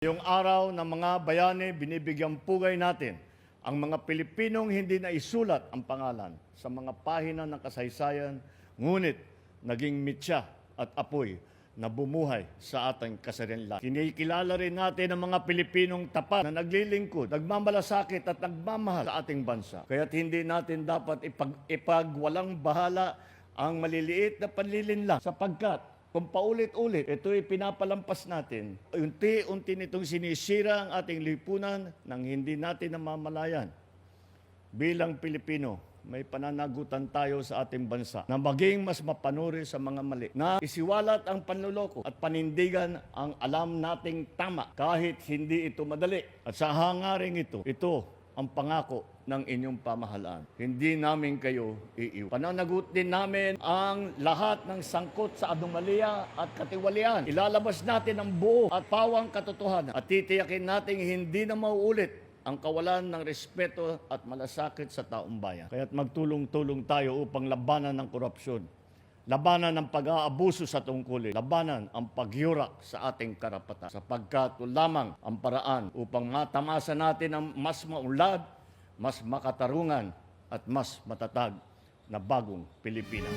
Yung araw ng mga bayani, binibigyang pugay natin ang mga Pilipinong hindi na isulat ang pangalan sa mga pahina ng kasaysayan, ngunit naging mitya at apoy na bumuhay sa ating kasarian. Kinikilala rin natin ang mga Pilipinong tapat na naglilingkod, nagmamalasakit at nagmamahal sa ating bansa. Kaya't hindi natin dapat ipagwalang bahala ang maliliit na panlilinlang sapagkat kung paulit-ulit, ito'y pinapalampas natin. Unti-unti nitong sinisira ang ating lipunan nang hindi natin namamalayan. Bilang Pilipino, may pananagutan tayo sa ating bansa na maging mas mapanuri sa mga mali. Na isiwalat ang panluloko at panindigan ang alam nating tama kahit hindi ito madali. At sa hangaring ito ang pangako ng inyong pamahalaan. Hindi namin kayo iiwan. Pananagutin namin ang lahat ng sangkot sa anomalya at katiwalian. Ilalabas natin ang buo at pawang katotohanan at titiyakin natin hindi na mauulit ang kawalan ng respeto at malasakit sa taong bayan. Kaya't magtulong-tulong tayo upang labanan ng korupsyon, labanan ng pag-aabuso sa tungkulin, labanan ang pagyurak sa ating karapatan. Sapagkat lamang ang paraan upang matamasa natin ang mas maunlad, mas makatarungan at mas matatag na bagong Pilipinas.